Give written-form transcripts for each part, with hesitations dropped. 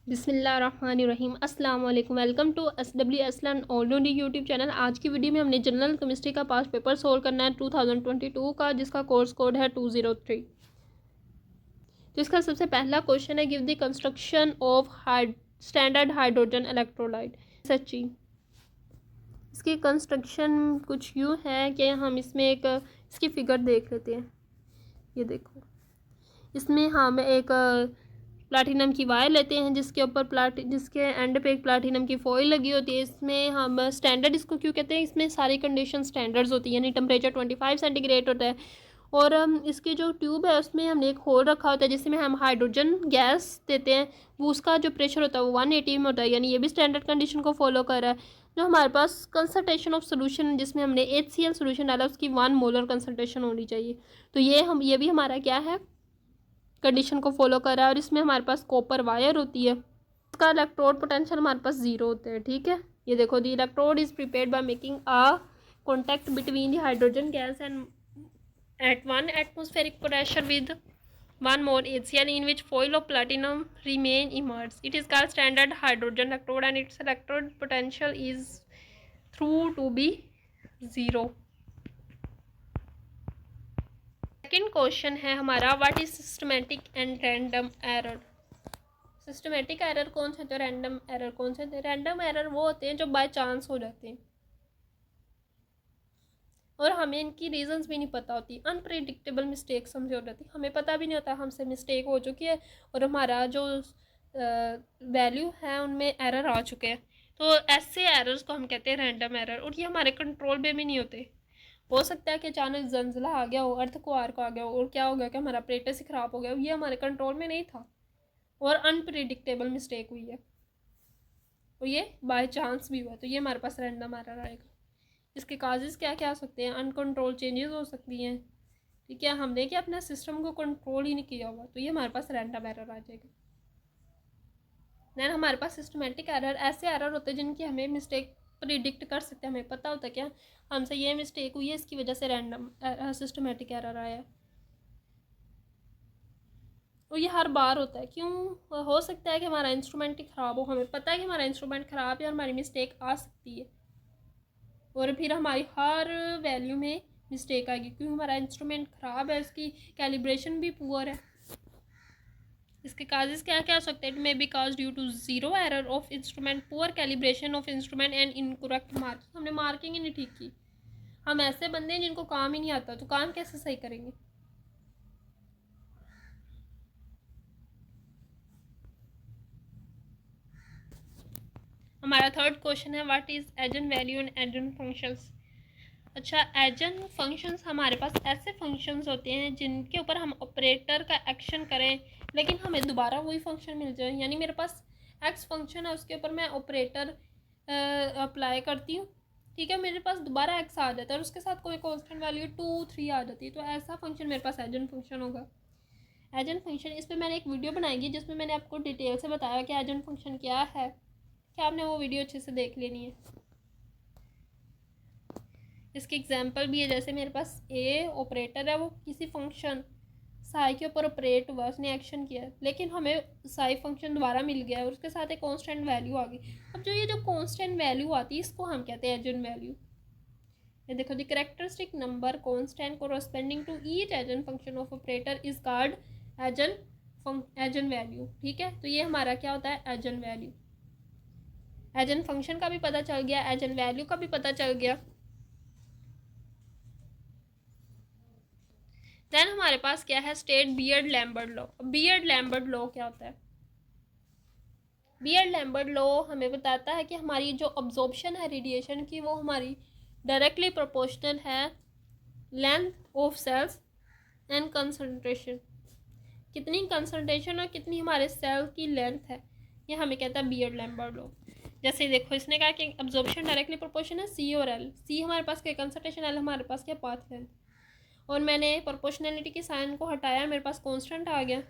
बिस्मिल्लाहिर्रहमानिर्रहीम। अस्सलाम वालेकुम। Welcome to SW Aslan already YouTube channel. आज की वीडियो में हमने जनरल केमिस्ट्री का पास्ट पेपर सोल्व करना है 2022 का, जिसका कोर्स कोड है 203। तो इसका सबसे पहला क्वेश्चन है, give the construction of standard hydrogen electrolyte. सच्ची इसकी कंस्ट्रक्शन कुछ यूँ है कि हम इसमें इसकी फिगर देख लेते हैं। ये देखो, इसमें हम एक प्लाटिनम की वायर लेते हैं जिसके ऊपर जिसके एंड पे एक प्लाटिनम की फॉइल लगी होती है। इसमें हम स्टैंडर्ड इसको क्यों कहते हैं, इसमें सारी कंडीशन स्टैंडर्ड्स होती है, यानी टेम्परेचर 25 सेंटीग्रेड होता है। और इसकी जो ट्यूब है उसमें हमने एक होल रखा होता है जिसमें हम हाइड्रोजन गैस देते हैं। वो उसका जो प्रेशर होता है वो 180 में होता है, यानी ये भी स्टैंडर्ड कंडीशन को फॉलो कर रहा है। जो हमारे पास कंसनट्रेशन ऑफ सोल्यूशन जिसमें हमने HCl सोल्यूशन डाला उसकी 1 मोलर कंसनट्रेशन होनी चाहिए। तो ये भी हमारा क्या है, कंडीशन को फॉलो कर रहा है। और इसमें हमारे पास कॉपर वायर होती है, इसका इलेक्ट्रोड पोटेंशियल हमारे पास 0 होते हैं। ठीक है, ये देखो, the electrode is prepared by making a contact between the hydrogen gas and at 1 atmospheric pressure with 1 mole HCl in which foil of platinum remain immersed. It is called standard hydrogen electrode and its electrode potential is through to be 0. Second question है हमारा, what is systematic and random error. Systematic error कौन से होते हैं, random error कौन से होते हैं। रैंडम एरर वो होते हैं जो बाय चांस हो जाते हैं और हमें इनकी रीजंस भी नहीं पता होती। अनप्रेडिक्टेबल मिस्टेक्स हमसे हो जाती, हमें पता भी नहीं होता हमसे मिस्टेक हो चुकी है और हमारा जो वैल्यू है उनमें एरर आ चुके हैं। तो ऐसे एरर्स को हम कहते हैं रैंडम एरर, और ये हमारे कंट्रोल में भी नहीं होते। हो सकता है कि अचानक जंजला आ गया हो, अर्थक्वेक आ गया हो, और क्या हो गया कि हमारा ऑपरेटर ही ख़राब हो गया हो, ये हमारे कंट्रोल में नहीं था और अनप्रिडिक्टेबल मिस्टेक हुई है और ये बाय चांस भी हुआ, तो ये हमारे पास रैंडम एरर आएगा। इसके काजेज़ क्या क्या हो सकते हैं, अनकंट्रोल चेंजेस हो सकती हैं। ठीक है, हमने क्या अपना सिस्टम को कंट्रोल ही नहीं किया हुआ, तो ये हमारे पास रैंडम एरर आ जाएगा। दैन हमारे पास सिस्टमेटिक एरर, ऐसे एरर होते हैं जिनकी हमें मिस्टेक प्रिडिक्ट कर सकते हैं, हमें पता होता है क्या हमसे ये मिस्टेक हुई है, इसकी वजह से रैंडम सिस्टमेटिक एरर आया है। और ये हर बार होता है। क्यों हो सकता है कि हमारा इंस्ट्रूमेंट ही ख़राब हो, हमें पता है कि हमारा इंस्ट्रूमेंट ख़राब है और हमारी मिस्टेक आ सकती है और फिर हमारी हर वैल्यू में मिस्टेक आएगी क्योंकि हमारा इंस्ट्रूमेंट ख़राब है, इसकी कैलिब्रेशन भी पुअर है। इसके काजेज़ क्या क्या हो सकते हैं, it may be cause due to zero error of instrument, poor calibration of instrument and incorrect marking. हमने मार्किंग ही नहीं ठीक की। हम ऐसे बंदे हैं जिनको काम ही नहीं आता, तो काम कैसे सही करेंगे। हमारा थर्ड क्वेश्चन है, what is eigen value and eigen functions. अच्छा, एजन फंक्शंस हमारे पास ऐसे फंक्शंस होते हैं जिनके ऊपर हम ऑपरेटर का एक्शन करें लेकिन हमें दोबारा वही फंक्शन मिल जाए। यानी मेरे पास एक्स फंक्शन है, उसके ऊपर मैं ऑपरेटर अप्लाई करती हूँ, ठीक है, मेरे पास दोबारा एक्स आ जाता है और उसके साथ कोई कांस्टेंट वैल्यू 2, 3 आ जाती है, तो ऐसा फंक्शन मेरे पास एजन फंक्शन होगा। एजन फंक्शन, इस पर मैंने एक वीडियो बनाएगी जिसमें मैंने आपको डिटेल से बताया कि एजन फंक्शन क्या है, क्या आपने वो वीडियो अच्छे से देख लेनी है। इसकी एग्जांपल भी है, जैसे मेरे पास ए ऑपरेटर है, वो किसी फंक्शन साई के ऊपर ऑपरेट हुआ, उसने एक्शन किया, लेकिन हमें साई फंक्शन दोबारा मिल गया और उसके साथ एक कांस्टेंट वैल्यू आ गई। अब ये जो कांस्टेंट वैल्यू आती है इसको हम कहते हैं एजन वैल्यू। ये देखो, the characteristic number constant corresponding to each eigen function of operator is called eigen value. ठीक है, तो ये हमारा क्या होता है, एजन वैल्यू। एजन फंक्शन का भी पता चल गया, एजन वैल्यू का भी पता चल गया। देन हमारे पास क्या है, state beard Lambert law. Beard Lambert law क्या होता है। बियर्ड लैम्बर्ट लॉ हमें बताता है कि हमारी जो अब्जॉर्प्शन है रेडिएशन की वो हमारी डायरेक्टली प्रोपोर्शनल है length of cells and concentration. कितनी कंसंट्रेशन और कितनी हमारे सेल की लेंथ है, ये हमें कहता है बियर्ड लैम्बर्ट लॉ। जैसे देखो, इसने कहा कि अब्जॉर्प्शन डायरेक्टली प्रोपोर्शनल है सी और एल। सी हमारे पास क्या कंसंट्रेशन, एल हमारे पास क्या पाथ लेंथ, और मैंने प्रोपोर्शनैलिटी के साइन को हटाया, मेरे पास कांस्टेंट आ गया।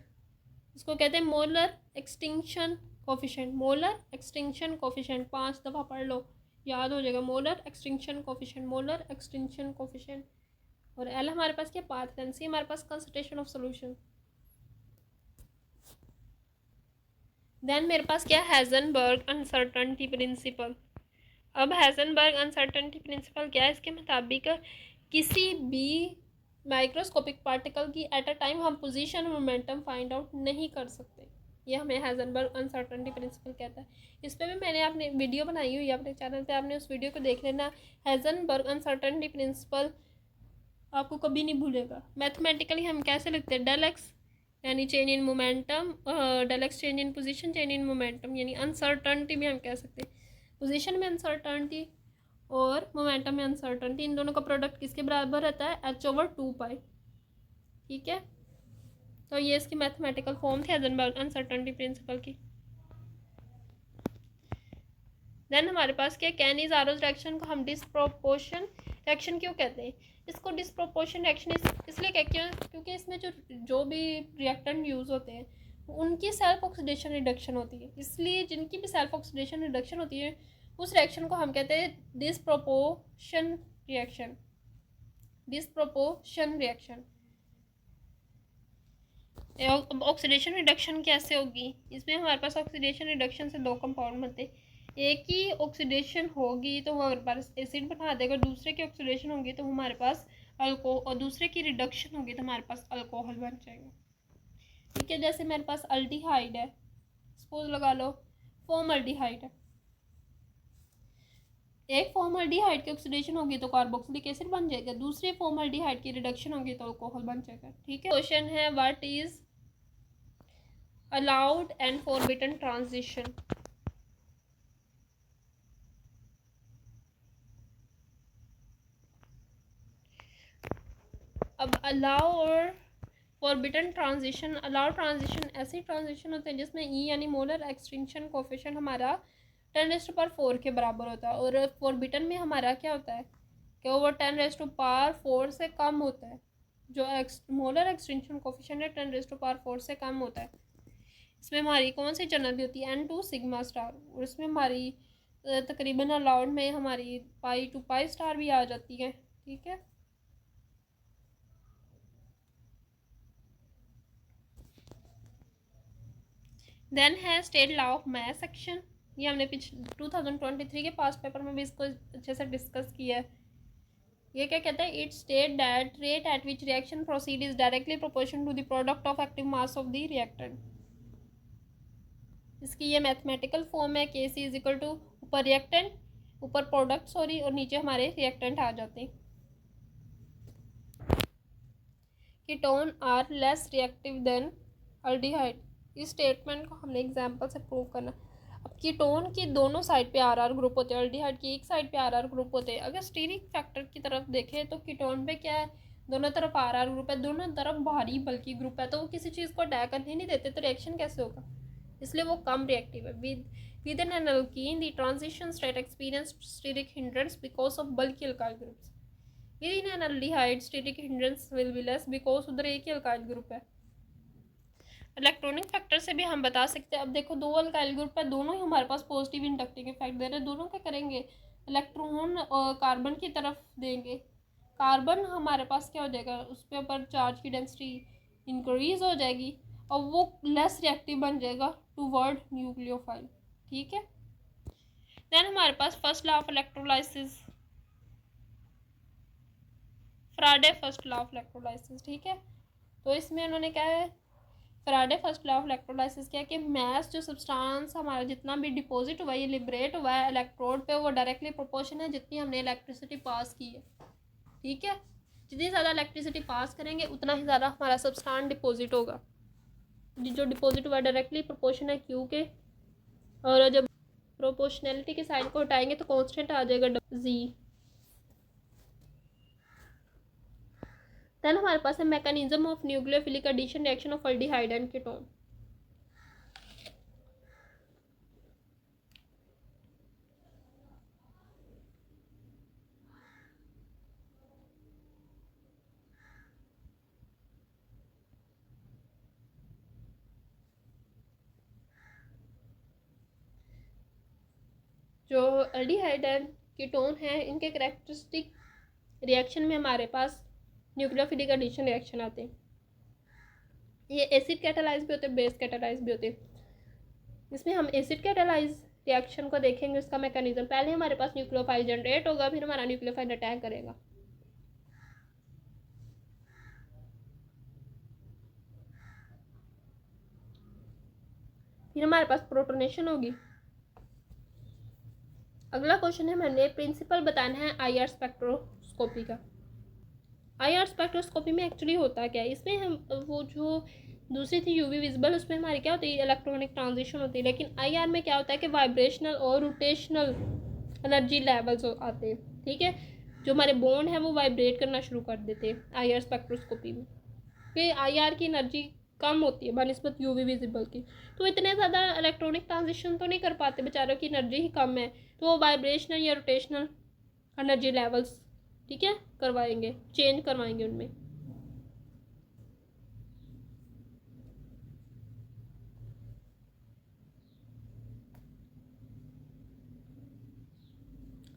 इसको कहते हैं molar extinction coefficient. Molar extinction coefficient 5 दफ़ा पढ़ लो, याद हो जाएगा। Molar extinction coefficient, molar extinction coefficient. और एल हमारे पास क्या पाथ लेंथ, सी हमारे पास कंसंट्रेशन ऑफ सॉल्यूशन। देन मेरे पास क्या है, हेज़नबर्ग अनसर्टेनिटी प्रिंसिपल। अब हेज़नबर्ग अनसर्टेनिटी प्रिंसिपल क्या है, इसके मुताबिक किसी भी माइक्रोस्कोपिक पार्टिकल की एट अ टाइम हम पोजीशन मोमेंटम फाइंड आउट नहीं कर सकते। ये हमें हेज़नबर्ग अनसर्टेनिटी प्रिंसिपल कहता है। इस पर भी मैंने अपने वीडियो बनाई हुई है अपने चैनल पे, आपने उस वीडियो को देख लेना। हेज़नबर्ग अनसर्टेनिटी प्रिंसिपल आपको कभी नहीं भूलेगा। मैथमेटिकली हम कैसे लिखते हैं, डेल एक्स यानी change in momentum, del x change in position, change in momentum, यानी अनसर्टनिटी भी हम कह सकते हैं। पोजीशन में अनसर्टनिटी और मोमेंटम में अनसर्टनिटी, इन दोनों का प्रोडक्ट किसके बराबर रहता है, h/2 पाई। ठीक है, तो ये इसकी मैथमेटिकल फॉर्म थी हेज़नबर्ग अनसर्टनिटी प्रिंसिपल की। देन हमारे पास क्या, कैनीज आरोज रिएक्शन को हम डिसप्रोपोर्शन रिएक्शन क्यों कहते हैं, इसको डिसप्रोपोर्शन रिएक्शन इसलिए कहते हैं क्योंकि इसमें जो भी रिएक्टेंट यूज़ होते हैं उनकी सेल्फ ऑक्सीडेशन रिडक्शन होती है, इसलिए जिनकी भी सेल्फ ऑक्सीडेशन रिडक्शन होती है उस रिएक्शन को हम कहते हैं disproportion reaction. Disproportion reaction. Oxidation reduction कैसे होगी, इसमें हमारे पास ऑक्सीडेशन रिडक्शन से दो कंपाउंड बनते हैं। एक की ऑक्सीडेशन होगी तो वो हमारे पास एसिड बना देगा, दूसरे की ऑक्सीडेशन होगी तो हमारे पास और दूसरे की रिडक्शन होगी तो हमारे पास अल्कोहल बन जाएगा। ठीक है, जैसे मेरे पास अल्डिहाइड है, सपोज लगा लो फॉर्मल्डिहाइड है। एक फॉर्मल्डिहाइड की ऑक्सीडेशन होगी तो कार्बोक्सिलिक एसिड बन जाएगा, दूसरे फॉर्मल्डिहाइड की रिडक्शन होगी तो अल्कोहल बन जाएगा। ठीक है, क्वेश्चन है what is allowed and forbidden transition. अब अलाउ और फॉरबिडन ट्रांजिशन, अलाउ ट्रांजिशन ऐसी ट्रांजिशन होते हैं जिसमें ई यानी मोलर एक्सटिंक्शन कोफिशिएंट हमारा 10⁴ के बराबर होता है, और फॉरबिडन में हमारा क्या होता है कि वो 10⁴ से कम होता है। जो मोलर एक्सटिंक्शन कोफिशिएंट है 10⁴ से कम होता है। इसमें हमारी कौन सी जनरली होती है, N2 सिग्मा स्टार, और इसमें हमारी तकरीबन अलाउड में हमारी π2 π स्टार भी आ जाती है। ठीक है, देन है state law of mass action. ये हमने 2023 के पास पेपर में भी इसको अच्छे से डिस्कस किया है। ये क्या कहता है, it state that rate at which reaction proceed is directly proportional to the product of active mass of the reactant. इसकी ये मैथमेटिकल फॉर्म है, K C is equal to ऊपर रिएक्टेंट, ऊपर प्रोडक्ट सॉरी, और नीचे हमारे रिएक्टेंट आ जाते हैं। Ketone are less reactive than aldehyde. इस स्टेटमेंट को हमने एग्जांपल से प्रूव करना। अब कीटोन की दोनों साइड पे आर ग्रुप होते हैं, अल्डिहाइड की एक साइड पे आर ग्रुप होते हैं। अगर स्टीरिक फैक्टर की तरफ देखें तो कीटोन पे क्या है, दोनों तरफ आर ग्रुप है, दोनों तरफ भारी बल्कि ग्रुप है, तो वो किसी चीज़ को अटैक करने नहीं देते, तो रिएक्शन कैसे होगा, इसलिए वो कम रिएक्टिव है। With an alkene the transition state experience steric hindrance because of bulky alkyl groups. within an aldehyde static hindrance will be less because उधर एक ही अल्काइल ग्रुप है। इलेक्ट्रॉनिक फैक्टर से भी हम बता सकते हैं। अब देखो दो अल्काइल ग्रुप है, दोनों ही हमारे पास पॉजिटिव इंडक्टिव इफेक्ट दे रहे हैं, दोनों क्या करेंगे, इलेक्ट्रॉन कार्बन की तरफ देंगे। कार्बन हमारे पास क्या हो जाएगा, उस पे ऊपर चार्ज की डेंसिटी इंक्रीज हो जाएगी और वो लेस रिएक्टिव बन जाएगा टूवर्ड न्यूक्लियोफाइल। ठीक है, देन हमारे पास first law of electrolysis, Faraday first law of electrolysis. ठीक है, तो इसमें उन्होंने क्या है, Faraday first law of electrolysis क्या है कि मैस जो सब्सटेंस हमारा जितना भी डिपॉजिट हुआ है, ये लिबरेट हुआ है इलेक्ट्रोड पे, वो डायरेक्टली प्रोपोर्शन है जितनी हमने इलेक्ट्रिसिटी पास की है। ठीक है, जितनी ज़्यादा इलेक्ट्रिसिटी पास करेंगे उतना ही ज़्यादा हमारा सब्सटेंस डिपॉजिट होगा। जो डिपॉजिट हुआ डायरेक्टली प्रोपोर्शन है क्यू के, और जब प्रोपोर्शनैलिटी के साइन को हटाएंगे तो कॉन्स्टेंट आ जाएगा जी। देन हमारे पास है mechanism of nucleophilic addition reaction of aldehyde and ketone. जो अल्डिहाइड एंड कीटोन है, इनके कैरेक्टरिस्टिक रिएक्शन में हमारे पास न्यूक्लियोफिलिक एडिशन रिएक्शन आते हैं। ये एसिड कैटालाइज भी होते हैं, बेस कैटालाइज भी होते हैं। इसमें हम एसिड कैटालाइज रिएक्शन को देखेंगे, उसका मैकेनिज्म। पहले हमारे पास न्यूक्लियोफाइल जनरेट होगा, फिर हमारा न्यूक्लियोफाइल अटैक करेगा। फिर हमारे पास प्रोटोनेशन होगी। अगला क्वेश्चन है, मैंने प्रिंसिपल बताना है आईआर स्पेक्ट्रोस्कोपी का। आईआर स्पेक्ट्रोस्कोपी में एक्चुअली होता क्या है, इसमें हम वो जो दूसरी थी यूवी विजिबल, उसमें हमारी क्या होती है, इलेक्ट्रॉनिक ट्रांजिशन होती है। लेकिन आईआर में क्या होता है कि वाइब्रेशनल और रोटेशनल एनर्जी लेवल्स आते हैं। ठीक है, जो हमारे बॉन्ड है वो वाइब्रेट करना शुरू कर देते हैं आईआर स्पेक्ट्रोस्कोपी में। फिर आईआर की एनर्जी कम होती है बनिस्बत यूवी विजिबल की, तो इतने ज़्यादा इलेक्ट्रॉनिक ट्रांजिशन तो नहीं कर पाते, बेचारों की एनर्जी ही कम है, तो वो वाइब्रेशनल या रोटेशनल एनर्जी लेवल्स, ठीक है, करवाएंगे, चेंज करवाएंगे उनमें।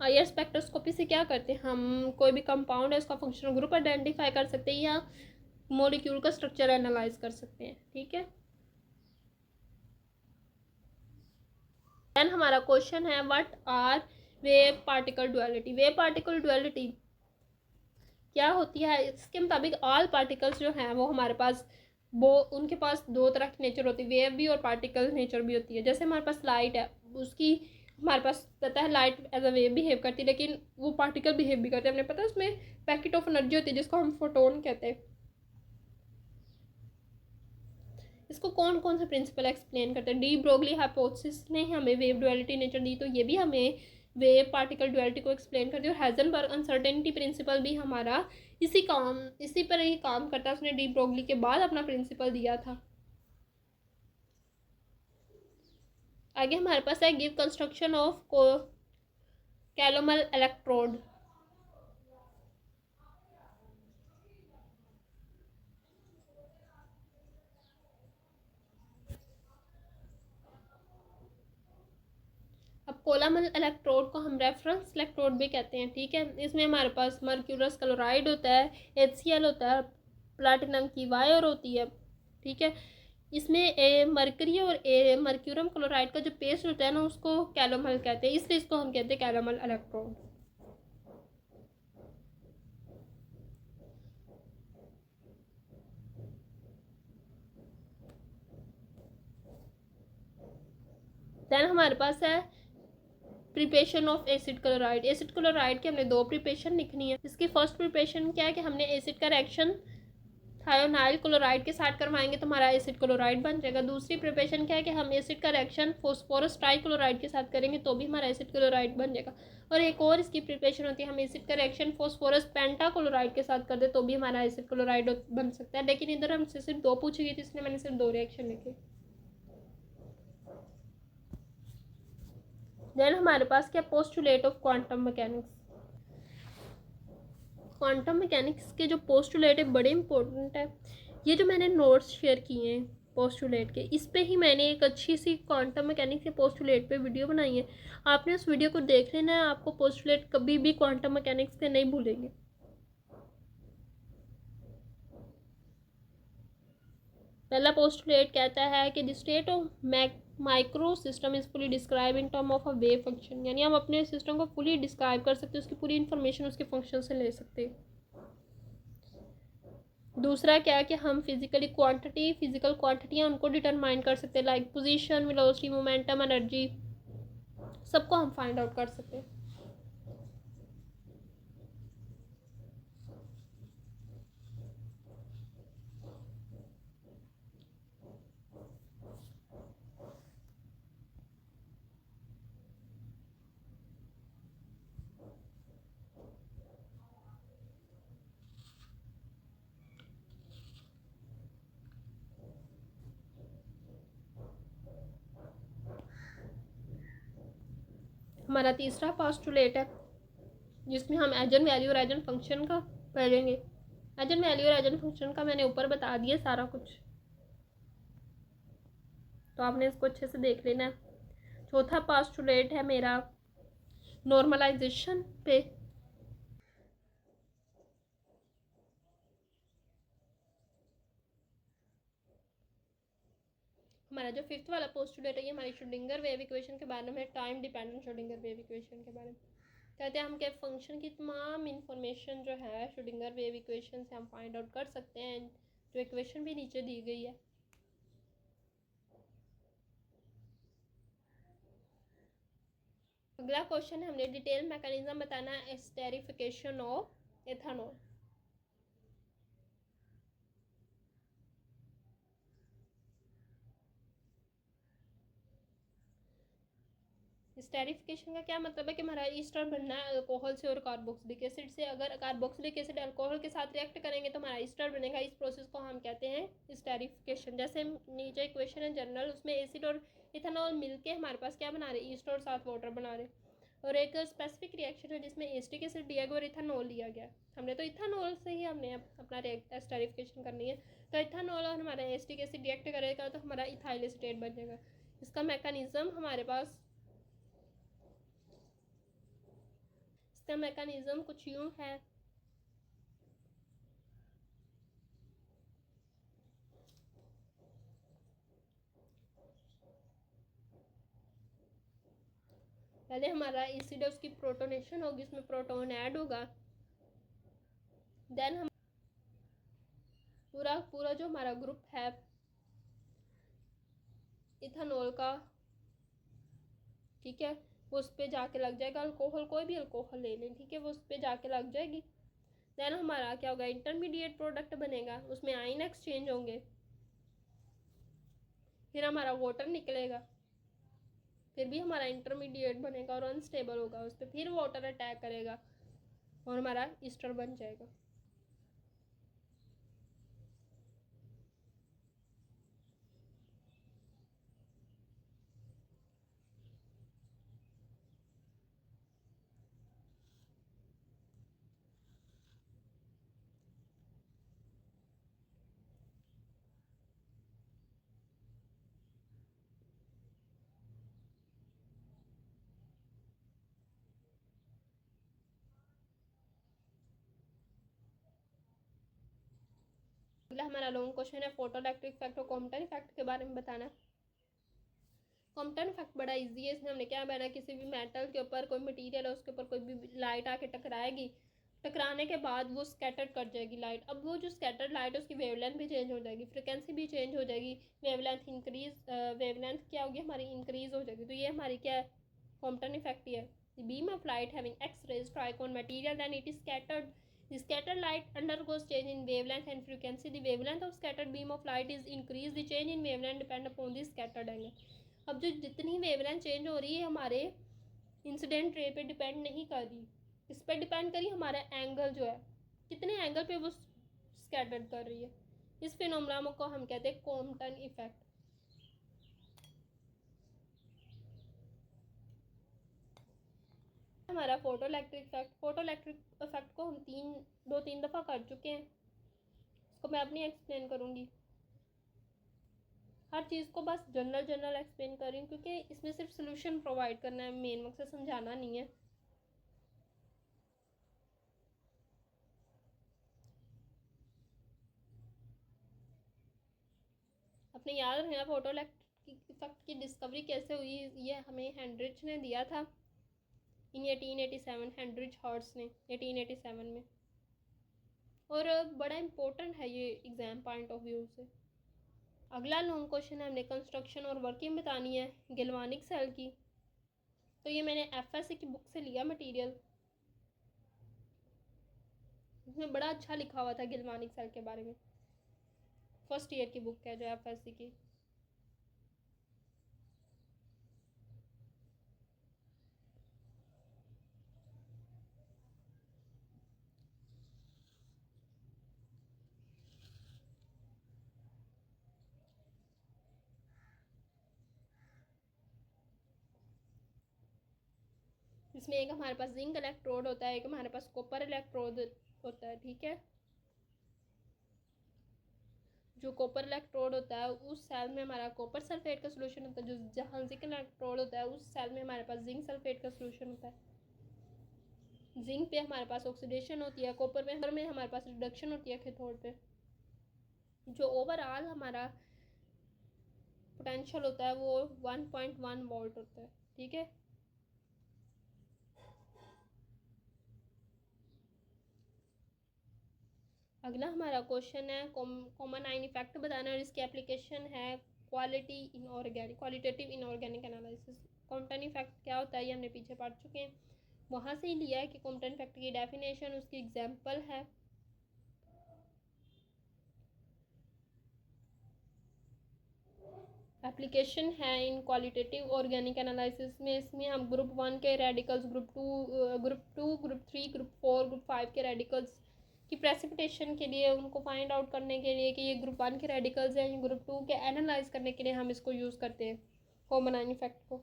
आईआर स्पेक्ट्रोस्कोपी से क्या करते हैं, हम कोई भी कंपाउंड है उसका फंक्शनल ग्रुप आइडेंटिफाई कर सकते हैं या मॉलिक्यूल का स्ट्रक्चर एनालाइज कर सकते हैं। ठीक है, देन हमारा क्वेश्चन है, what are wave particle duality. Wave particle duality क्या होती है, इसके मुताबिक ऑल पार्टिकल्स जो हैं वो हमारे पास वो उनके पास दो तरह की नेचर होती है, वेव भी और पार्टिकल नेचर भी होती है। जैसे हमारे पास लाइट है, उसकी हमारे पास पता है light as a wave behave करती है, लेकिन वो पार्टिकल बिहेव भी करते हैं। हमें पता है उसमें पैकेट ऑफ एनर्जी होती है जिसको हम फोटोन कहते हैं। इसको कौन कौन से प्रिंसिपल एक्सप्लेन करते हैं, डी ब्रोगली हाइपोथेसिस ने हमें वेव डुअलिटी नेचर दी, तो ये भी हमें वेव पार्टिकल डुअलिटी को एक्सप्लेन करती है। और हाइजेनबर्ग अनसर्टेनिटी प्रिंसिपल भी हमारा इसी पर ही काम करता है, उसने डी ब्रोगली के बाद अपना प्रिंसिपल दिया था। आगे हमारे पास है, give construction of calomel electrode. अब कोलामल इलेक्ट्रोड को हम रेफरेंस इलेक्ट्रोड भी कहते हैं। ठीक है, इसमें हमारे पास मर्क्यूरस क्लोराइड होता है, HCl होता है, प्लाटिनम की वायर होती है। ठीक है, इसमें मरकरी और मर्क्यूरम क्लोराइड का जो पेस्ट होता है ना, उसको कैलोमल कहते हैं, इसलिए इसको हम कहते हैं कैलोमल इलेक्ट्रोड। देन हमारे पास है preparation of acid chloride. Acid chloride की हमने दो प्रिपरेशन लिखनी है। इसकी फर्स्ट प्रिपरेशन क्या है कि हमने एसिड का रिएक्शन थायोनाइल क्लोराइड के साथ करवाएंगे तो हमारा एसिड क्लोराइड बन जाएगा। दूसरी प्रिपरेशन क्या है कि हम एसिड का रिएक्शन फॉस्फोरस ट्राइक्लोराइड के साथ करेंगे तो भी हमारा एसिड क्लोराइड बन जाएगा। और एक और इसकी प्रिपरेशन होती है, हम एसिड का रिएक्शन फॉस्फोरस पेंटाक्लोराइड के साथ कर दे तो भी हमारा एसिड क्लोराइड बन सकता है। लेकिन इधर हमसे सिर्फ दो पूछी गई थी, इसलिए मैंने सिर्फ दो रिएक्शन लिखे। देन हमारे पास क्या, postulate of quantum mechanics. Quantum mechanics के जो पोस्टुलेट है बड़े इंपॉर्टेंट है। ये जो मैंने नोट्स शेयर किए हैं पोस्टुलेट के, इस पे ही मैंने एक अच्छी सी क्वांटम मैकेनिक्स के पोस्टुलेट पे वीडियो बनाई है। आपने उस वीडियो को देख लेना है, आपको पोस्टुलेट कभी भी क्वांटम मैकेनिक्स के नहीं भूलेंगे। पहला पोस्टुलेट कहता है कि the state of micro system is fully describe in term of a wave function, यानी हम अपने सिस्टम को फुली डिस्क्राइब कर सकते हैं, उसकी पूरी इन्फॉर्मेशन उसके फंक्शन से ले सकते हैं। दूसरा क्या है कि हम फिजिकल क्वांटिटियाँ उनको डिटरमाइन कर सकते हैं, like position, velocity, momentum, energy, सबको हम फाइंड आउट कर सकते हैं। हमारा तीसरा पोस्टुलेट है जिसमें हम एजन वैल्यू और एजन फंक्शन का पढ़ेंगे। एजन वैल्यू और एजन फंक्शन का मैंने ऊपर बता दिया सारा कुछ, तो आपने इसको अच्छे से देख लेना है। चौथा पोस्टुलेट है मेरा नॉर्मलाइजेशन पे। हमारा जो फिफ्थ वाला पोस्टुलेट है ये हमारी श्रोडिंगर वेव इक्वेशन के बारे में, time dependent Schrodinger wave equation के बारे में। कहते हैं हम क्या फंक्शन की तमाम इंफॉर्मेशन जो है श्रोडिंगर वेव इक्वेशन से हम फाइंड आउट कर सकते हैं, जो इक्वेशन भी नीचे दी गई है। अगला क्वेश्चन है, हमने डिटेल मैकेनिज्म बताना है एस्टेरिफिकेशन ऑफ एथेनॉल। स्टेरिफिकेशन का क्या मतलब है कि हमारा ईस्टर बनना है अल्कोहल से और कार्बोक्सिलिक एसिड से। अगर कार्बोक्सिलिक एसिड अल्कोहल के साथ रिएक्ट करेंगे तो हमारा ईस्टर बनेगा। इस प्रोसेस को हम कहते हैं स्टेरिफिकेशन। जैसे नीचे इक्वेशन है जनरल, उसमें एसिड और इथेनॉल मिलके हमारे पास क्या बना रहे, ईस्ट और साथ वाटर बना रहे। और एक स्पेसिफिक रिएक्शन है जिसमें एसिटिक एसिड दिया गया और इथेनॉल लिया गया। हमने तो इथेनॉल से ही हमने अपना स्टेरिफिकेशन करनी है। तो इथेनॉल और हमारा एसिटिक एसिड रिएक्ट करेगा तो हमारा इथाइल एसीटेट बन जाएगा। इसका मैकेनिज्म हमारे पास, इसका मैकेनिज्म कुछ यूं है। पहले हमारा एसिड है उसकी प्रोटोनेशन होगी, उसमें प्रोटोन ऐड होगा। देन हम पूरा जो हमारा ग्रुप है इथेनॉल का, ठीक है, वो उस पर जाके लग जाएगा। अल्कोहल, कोई भी अल्कोहल ले लें, ठीक है, वो उस पर जाके लग जाएगी। देन हमारा क्या होगा, इंटरमीडिएट प्रोडक्ट बनेगा, उसमें आयन एक्सचेंज होंगे, फिर हमारा वाटर निकलेगा, फिर भी हमारा इंटरमीडिएट बनेगा और अनस्टेबल होगा, उस पर फिर वाटर अटैक करेगा और हमारा ईस्टर बन जाएगा। अगला हमारा लॉन्ग क्वेश्चन है फोटो इलेक्ट्रिक इफेक्ट और कॉम्पटन इफेक्ट के बारे में बताना। कॉम्पटन इफेक्ट बड़ा इजी है। इसमें हमने क्या बनाया, किसी भी मेटल के ऊपर कोई मटेरियल है उसके ऊपर कोई भी लाइट आके टकराएगी, टकराने के बाद वो स्कैटर कर जाएगी लाइट। अब वो जो स्कैटर्ड लाइट है उसकी वेवलेंथ भी चेंज हो जाएगी, फ्रिक्वेंसी भी चेंज हो जाएगी, वेवलेंथ इंक्रीज, वेवलेंथ क्या होगी हमारी, इंक्रीज हो जाएगी। तो ये हमारी क्या है, कॉम्पटन इफेक्ट ही है। The beam of light having X rays strike on material then it is scattered, the scattered light undergoes change in wavelength and frequency. The wavelength of scattered beam of light is increased. The change in wavelength depend upon the scattered angle. अब जो जितनी wavelength change हो रही है हमारे incident ray पे depend नहीं कर रही, इस पर डिपेंड करी हमारा एंगल जो है, कितने एंगल पे वो स्कैटर्ड कर रही है। इस फिनोमेना को हम कहते हैं कॉम्पटन इफेक्ट। हमारा photo electric effect, photo electric effect को हम दो तीन दफ़ा कर चुके हैं, इसको मैं अपनी एक्सप्लेन करूँगी। हर चीज़ को बस जनरल एक्सप्लेन कर रही हूँ क्योंकि इसमें सिर्फ सोल्यूशन प्रोवाइड करना है, मेन मकसद समझाना नहीं है। अपने याद रखना फोटो इलेक्ट्रिक इफेक्ट की डिस्कवरी कैसे हुई, ये हमें हेनरिच ने दिया था इन 1887, हेनरिच हर्ट्ज ने 1887 में। और बड़ा इम्पोर्टेंट है ये एग्ज़ाम पॉइंट ऑफ व्यू से। अगला लॉन्ग क्वेश्चन है, हमने कंस्ट्रक्शन और वर्किंग बतानी है गैल्वानिक सेल की। तो ये मैंने एफएससी की बुक से लिया मटेरियल, इसमें बड़ा अच्छा लिखा हुआ था गैल्वानिक सेल के बारे में। फर्स्ट ईयर की बुक है जो एफएससी की। इसमें एक हमारे पास जिंक इलेक्ट्रोड होता है, एक हमारे पास कॉपर इलेक्ट्रोड होता है, ठीक है। जो कॉपर इलेक्ट्रोड होता है उस सेल में हमारा कॉपर सल्फेट का सोल्यूशन होता है, जो जहाँ जिंक इलेक्ट्रोड होता है उस सेल में हमारे पास जिंक सल्फेट का सोल्यूशन होता है। जिंक पे हमारे पास ऑक्सीडेशन होती है, कॉपर में हमारे पास रिडक्शन होती है कैथोड पे। जो ओवरऑल हमारा पोटेंशियल होता है वो 1.1 वोल्ट होता है। ठीक है, अगला हमारा क्वेश्चन है कॉमन आयन इफेक्ट बताना, और इसकी एप्लीकेशन है qualitative inorganic analysis. Compton effect क्या होता है ये हमने पीछे पढ़ चुके हैं, वहाँ से ही लिया है कि कॉम्पटन इफेक्ट की डेफिनेशन, उसकी एग्जांपल है। एप्लीकेशन है इन क्वालिटेटिव ऑर्गेनिक एनालिसिस में, इसमें हम ग्रुप 1 के radicals, group 2, group 3, group 4, group 5 के रेडिकल्स की प्रेसिपिटेशन के लिए, उनको फाइंड आउट करने के लिए कि ये ग्रुप 1 के रेडिकल्स हैं, ये ग्रुप 2 के एनालाइज करने के लिए हम इसको यूज़ करते हैं कॉमन आयन इफेक्ट को।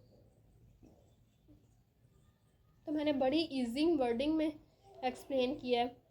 तो मैंने बड़ी ईजी वर्डिंग में एक्सप्लेन किया है।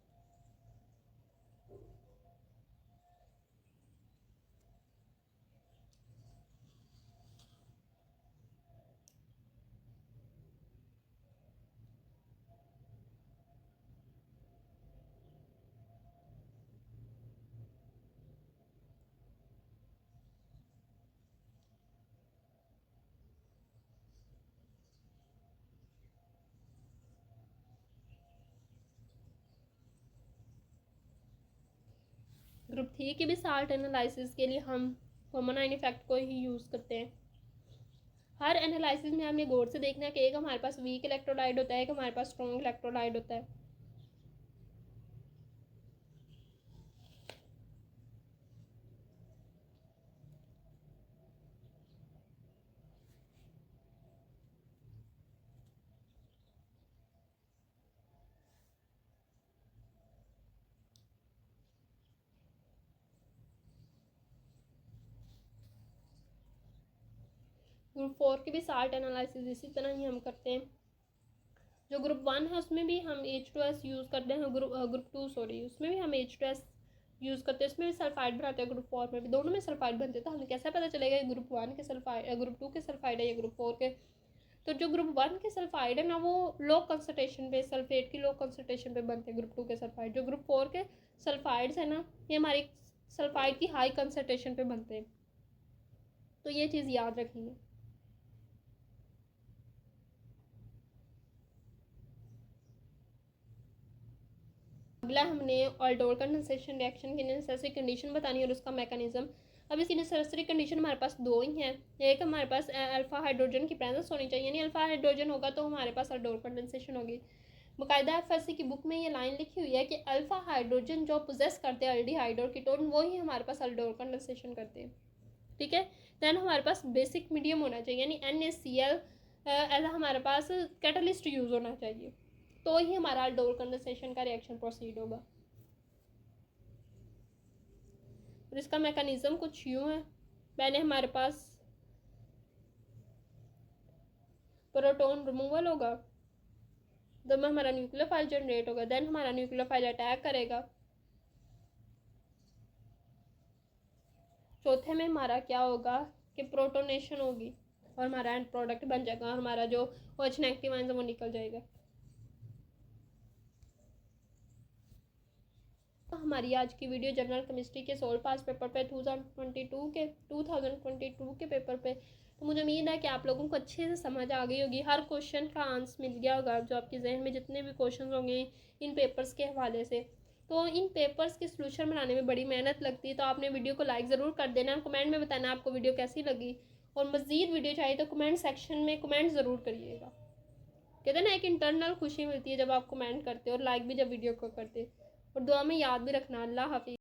ग्रुप 3 के भी साल्ट एनालिसिस के लिए हम कॉमन आयन इफेक्ट को ही यूज़ करते हैं। हर एनालिसिस में हमने गौर से देखना है कि एक हमारे पास वीक इलेक्ट्रोलाइट होता है, एक हमारे पास स्ट्रॉन्ग इलेक्ट्रोलाइट होता है। ग्रुप 4 की भी साल्ट एनालिसिस इसी तरह ही हम करते हैं। जो ग्रुप 1 है उसमें भी हम H2S यूज़ करते हैं, ग्रुप 2 सॉरी, उसमें भी हम H2S यूज़ करते हैं, उसमें भी सल्फाइड बनाते हैं। ग्रुप 4 में भी, दोनों में सल्फाइड बनते हैं। तो हमें कैसे पता चलेगा ये ग्रुप 1 के सल्फाइड, ग्रुप 2 के सल्फाइड है या ग्रुप 4 के? तो जो ग्रुप 1 के सल्फाइड है ना, वो लो कंसनट्रेशन पे, सल्फेट की लो कंसनट्रेशन पे बनते हैं। ग्रुप 2 के सल्फाइड, जो ग्रुप 4 के सल्फाइड्स है ना, ये हमारी सल्फाइड की हाई कंसनट्रेशन पे बनते हैं। तो ये चीज़ याद रखिए। अगला हमने ऑल्डोर कंडेंसेशन रिएक्शन की नेसेसरी कंडीशन बतानी है और उसका मैकेनिज्म। अब इसकी नेसेसरी कंडीशन हमारे पास दो ही हैं। एक हमारे पास अल्फा हाइड्रोजन की प्रेजेंस होनी चाहिए, यानी अल्फा हाइड्रोजन होगा तो हमारे पास ऑल्डोर कंडेंसेशन होगी। बाकायदा एफएससी की बुक में ये लाइन लिखी हुई है कि अल्फा हाइड्रोजन जो पोजेस करते हैं अल्डिहाइड और कीटोन, वो ही हमारे पास ऑल्डोर कंडेंसेशन करते हैं। ठीक है, दैन हमारे पास बेसिक मीडियम होना चाहिए, यानी NaCl एज हमारे पास कैटलिस्ट यूज़ होना चाहिए, तो ही हमारा अल्डोर कंडेंसेशन का रिएक्शन प्रोसीड होगा। और इसका मैकेनिज्म कुछ यूँ है, पहले हमारे पास प्रोटॉन रिमूवल होगा, जब हमारा न्यूक्लियोफाइल जनरेट होगा, देन हमारा न्यूक्लियोफाइल अटैक करेगा। चौथे में हमारा क्या होगा कि प्रोटोनेशन होगी और हमारा एंड प्रोडक्ट बन जाएगा, हमारा जो OH नेगेटिव आयन है वो निकल जाएगा। तो हमारी आज की वीडियो जनरल केमिस्ट्री के सोल पास पेपर पे 2022 के पेपर पे, तो मुझे उम्मीद है कि आप लोगों को अच्छे से समझ आ गई होगी, हर क्वेश्चन का आंसर मिल गया होगा, जो आपके जहन में जितने भी क्वेश्चन होंगे इन पेपर्स के हवाले से। तो इन पेपर्स के सोल्यूशन बनाने में बड़ी मेहनत लगती है, तो आपने वीडियो को लाइक ज़रूर कर देना, कमेंट में बताना आपको वीडियो कैसी लगी, और मज़ीद वीडियो चाहिए तो कमेंट सेक्शन में कमेंट ज़रूर करिएगा। कहते हैं ना, एक इंटरनल खुशी मिलती है जब आप कमेंट करते हो और लाइक भी जब वीडियो को करते, और दुआ में याद भी रखना। अल्लाह हाफिज़।